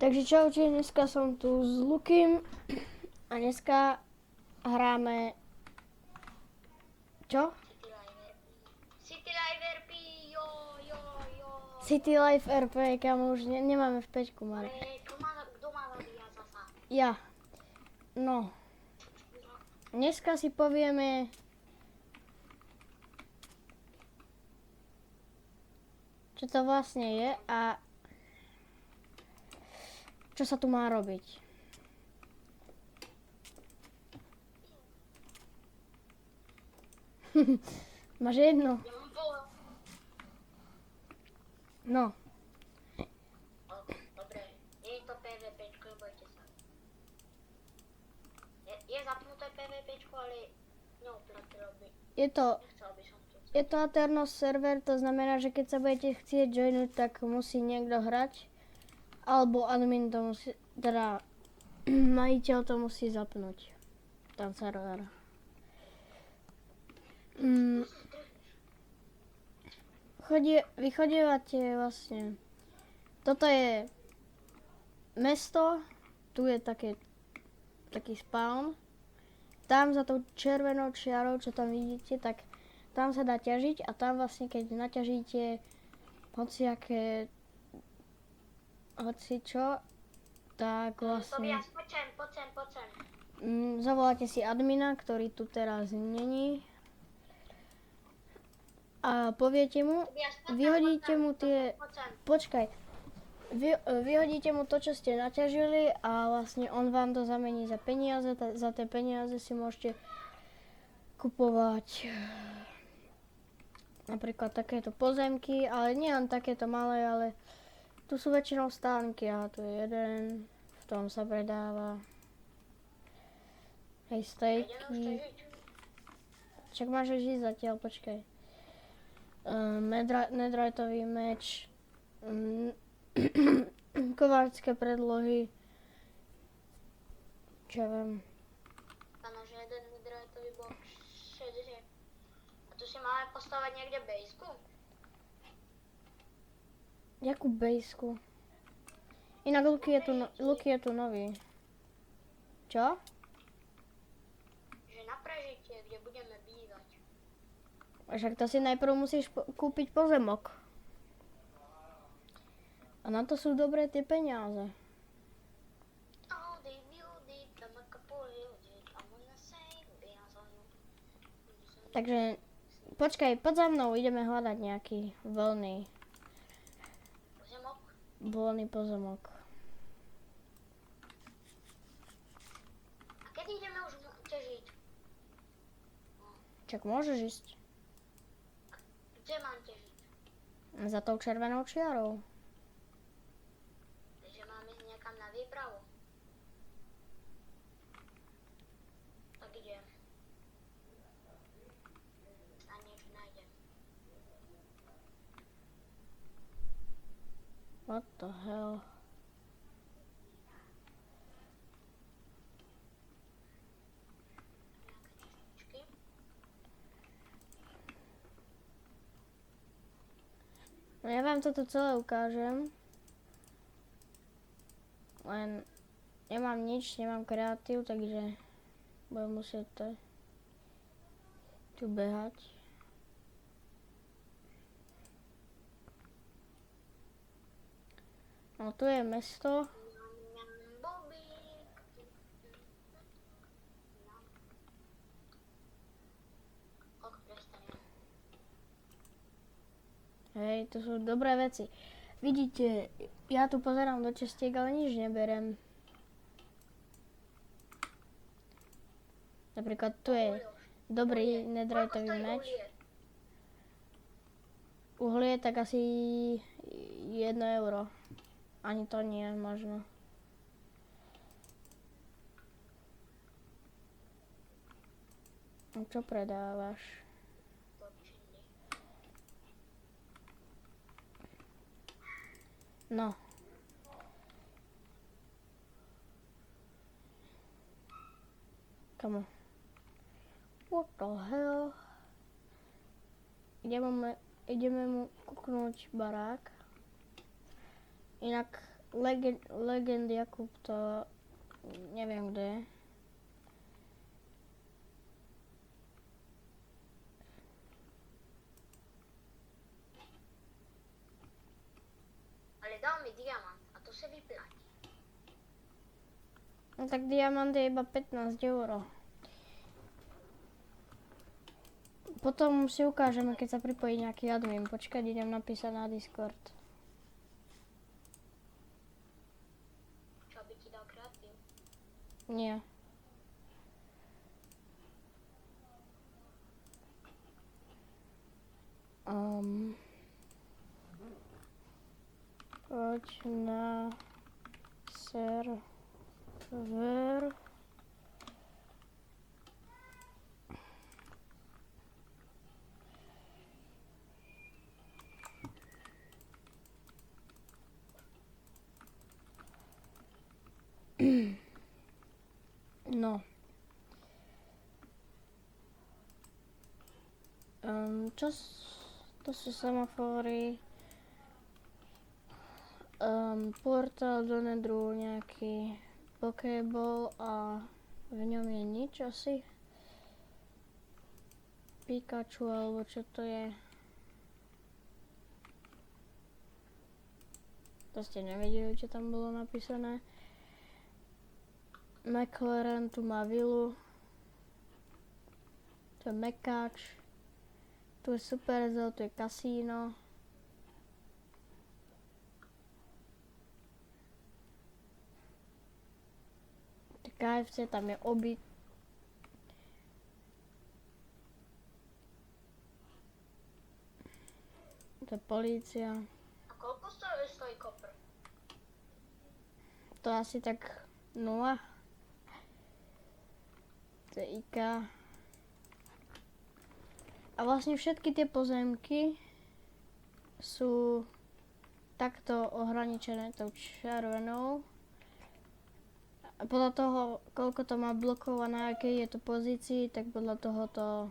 Takže čaute, dneska som tu s Lukym a dneska hráme... Čo? City Life RP, jo. City Life RP, kam už nemáme v pečku, Marek. Ale kto má zabíjať zasa? Ja. No. Dneska si povieme... čo to vlastne je a... čo sa tu má robiť. Máš jedno? Ja mám polo. No. Dobre, je to PvPčko, nebojte sa. Je zapnuté PvPčko, ale neoplatilo by. Nechcel by som to. Je to Aternos server, to znamená, že keď sa budete chcieť joinúť, tak musí niekto hrať. Alebo admin to musí, teda majiteľ to musí zapnúť. Ten server. Vy chodievate vlastne. Toto je mesto, tu je taký spawn. Tam za tou červenou čiarou, čo tam vidíte, tak tam sa dá ťažiť a tam vlastne keď naťažíte hociaké hocičo, tak vlastne Tobias, poď sem. zavoláte si admina, ktorý tu teraz není a poviete mu, Tobias, vyhodíte mu tie, poď sem. počkaj, vyhodíte mu to, čo ste naťažili a vlastne on vám to zamení za peniaze, za tie peniaze si môžete kupovať napríklad takéto pozemky, ale nie len takéto malé, ale tu sú väčšinou stánky a tu je jeden, v tom sa predáva. Hej, stejky. Však máš žiť zatiaľ, počkaj. Netheriteový meč, kovárske predlohy, čo ja viem. Áno, že jeden netheriteový box 60. A tu si máme postavať niekde bejsku? Jakú bejsku? Inak Luky je tu nový. Čo? Že na prežitie, kde budeme bývať. Však to si najprv musíš kúpiť pozemok. A na to sú dobré tie peniaze. Takže, počkaj, poď za mnou, ideme hľadať nejaký voľný pozemok. A kedy ideme už ťažiť? Čak môžeš ísť Kde mám ťažiť? za tou červenou čiarou. Takže mám ísť niekam na výpravu. Tak idem. A niečo nájdem. What the hell? Číšničky. No ja vám toto celé ukážem. Len nemám nič, nemám kreatív, takže budem musieť tu behať. No tu je mesto. Bobík. Prestaň. Hej, to sú dobré veci. Vidíte, ja tu pozerám do čestiek, ale nič neberem. Napríklad tu je dobrý netheriteový meč. Uhlie tak asi 1 euro. Ani to nie, možno. Čo predávaš? No. Come on. What the hell? Ideme mu kúknúť barák. Inak Legend Jakub, to neviem, kto je. Ale dal mi diamant a to se vyplatí. No tak diamant je iba 15 eur. Potom si ukážeme, keď sa pripojí nejaký admin. Počkať, idem napísať na Discord. Čo by ti dal kreatív? Nie. Poď na server. No. To sú semafory. Portál do nedru, nejaký pokéball a v ňom je nič asi. Pikachu alebo čo to je. To ste nevedeli, čo tam bolo napísané. McLaren tu má vilu. To je mekáč. Tu je Supercell, tu je kasíno. KFC, tam je obyt. To je polícia. A koľko stojí kopr? To asi tak 0. To je IK. A vlastne všetky tie pozemky sú takto ohraničené tou červenou. A podľa toho, koľko to má blokov a na akej je to pozícii, tak podľa toho to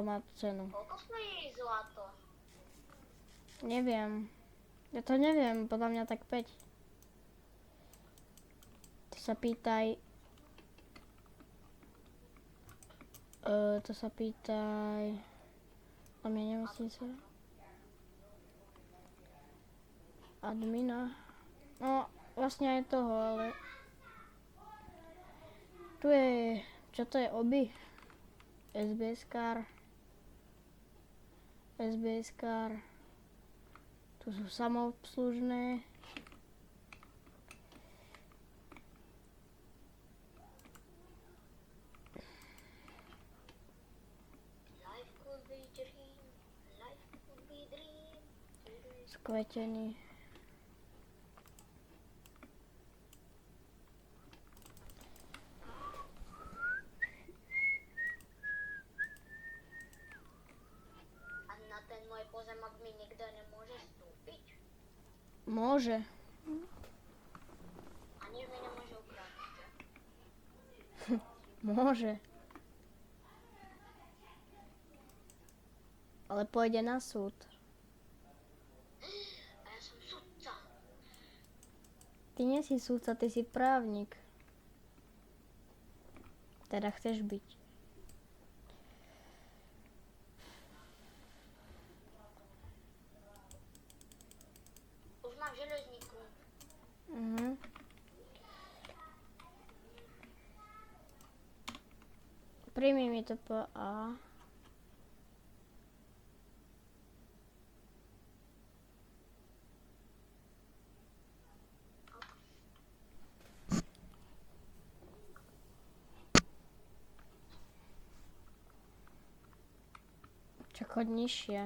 má cenu. Koľko stojí zlato? Neviem. Ja to neviem, podľa mňa tak 5. To sa pýtaj... A mňa nemocnice. Admina. No, vlastne aj toho, ale... Tu je... Čo to je? Oby? SBS car. SBS car. Tu sú samoobslužné. Life could be dream. Life could be dream. Skvetený. A na ten môj pozemak mi nikto nemôže vstúpiť? Môže. A nič mi nemôže ukradnúť. Môže. Ale pôjde na súd. A ja som sudca. Ty nie si súdca, ty si právnik. Teda chceš byť. Už mám železníku. Mhm. Príjmi mi to po A. Čo choď nižšie.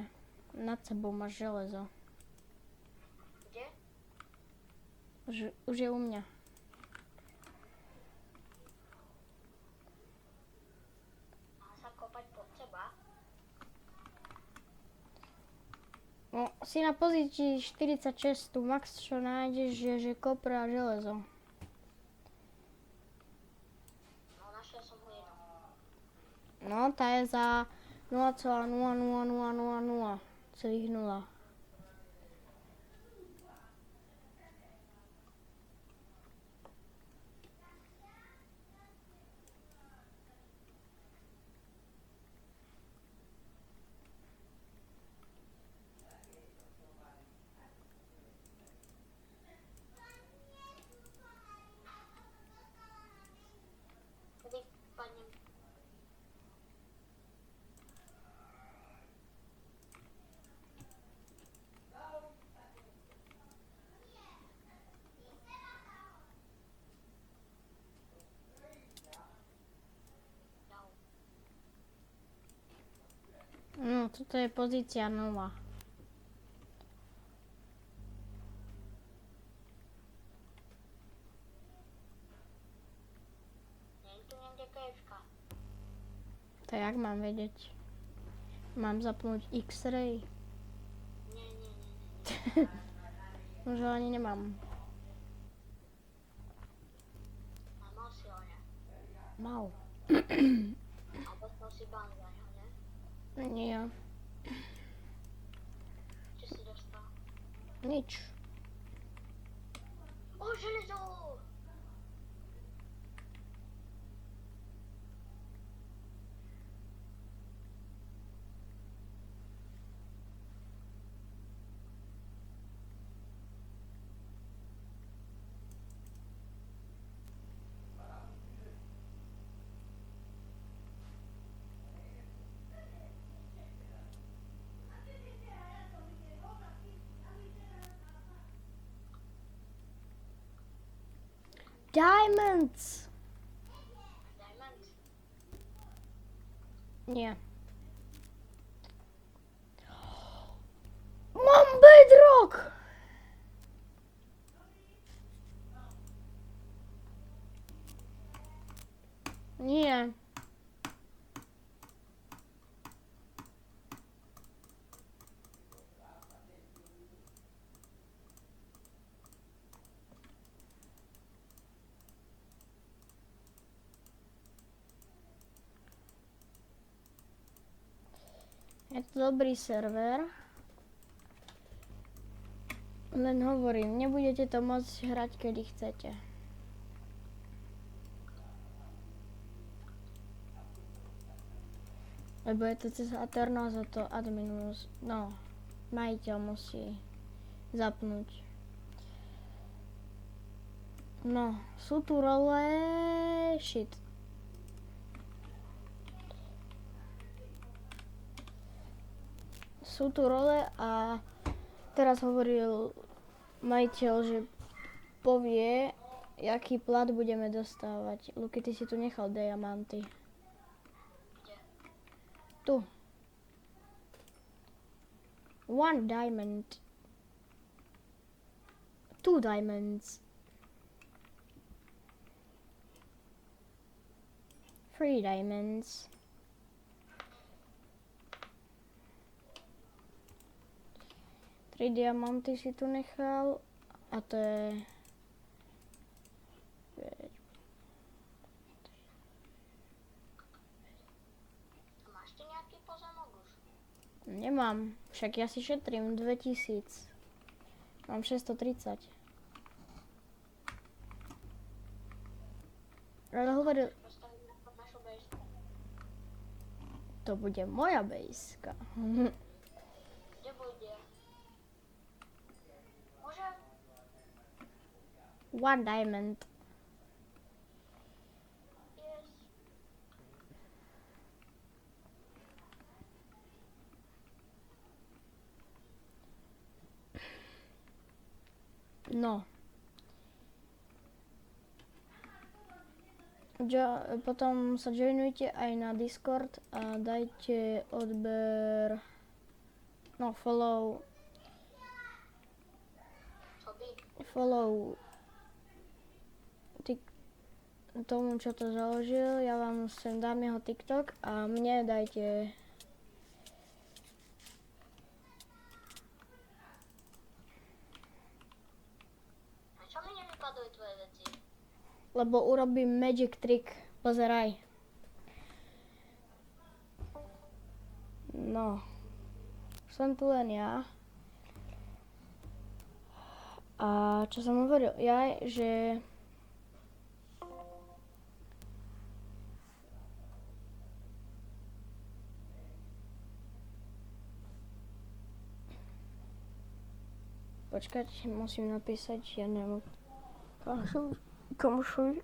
Nad sebou máš železo. Kde? Už je u mňa. Mám sa kopať pod seba? No, si na pozícii 46, tu max čo nájdeš je, že kopra a železo. No, našiel som ho jedno. No, tá je za 0,00000,0. toto je pozícia 0. Nie je tu niekde kejvka. To jak mám vedieť? Mám zapnúť X-ray? Nie. Možno ani nemám. A mal si ho, nie? Mal. A dostal si ban za ňo, nie? Nie. Čo si dostal? Nič. O, železo! Diamonds! Diamond? Nie. Mám bedrock! Nie. Je to dobrý server. Len hovorím, nebudete to môcť hrať, kedy chcete. Lebo je to cez Aterno, za to admin majiteľ musí zapnúť. No, sú tu role, shit. Sú tu role a teraz hovoril majiteľ, že povie, aký plat budeme dostávať. Luky, ty si tu nechal diamanty. Kde? Tu. 1 diamond. 2 diamonds. 3 diamonds. 3 diamanty si tu nechal a to je... A máš ty nejaký pozemok už? Nemám, však ja si šetrím 2000. Mám 630. Ale hovoril, Postavím na našu bejsku. to bude moja bejska. Kde bude? Môže? 1 diamond. Yes. No. Potom sa joinujte aj na Discord a dajte odber, follow tomu, čo to založil. Ja vám sem dám jeho TikTok a mne dajte A čo mi nevypadajú tvoje veci? lebo urobím magic trick. Pozeraj. No. Som tu len ja. A čo som hovoril? Že... Počkať, musím napísať jednému kamošovi.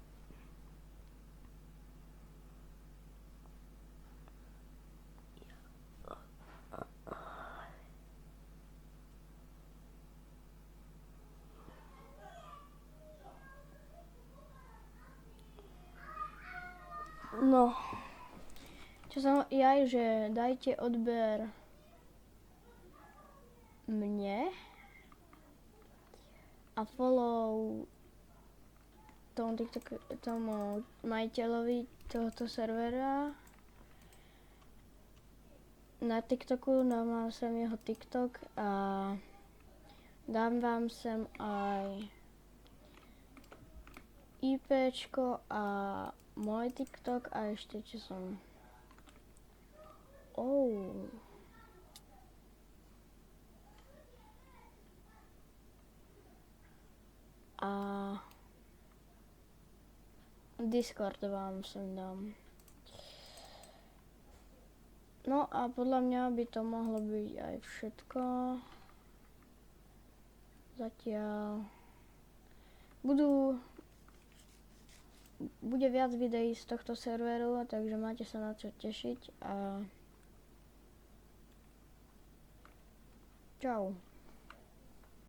No, čo som že dajte odber mne a follow tomu majiteľovi tohoto servera na TikToku, dám vám sem jeho TikTok a dám vám sem aj IPčko a môj TikTok a ešte čo som... A Discord vám sem dám. No a podľa mňa by to mohlo byť aj všetko. Zatiaľ bude viac videí z tohto serveru, takže máte sa na čo tešiť a čau.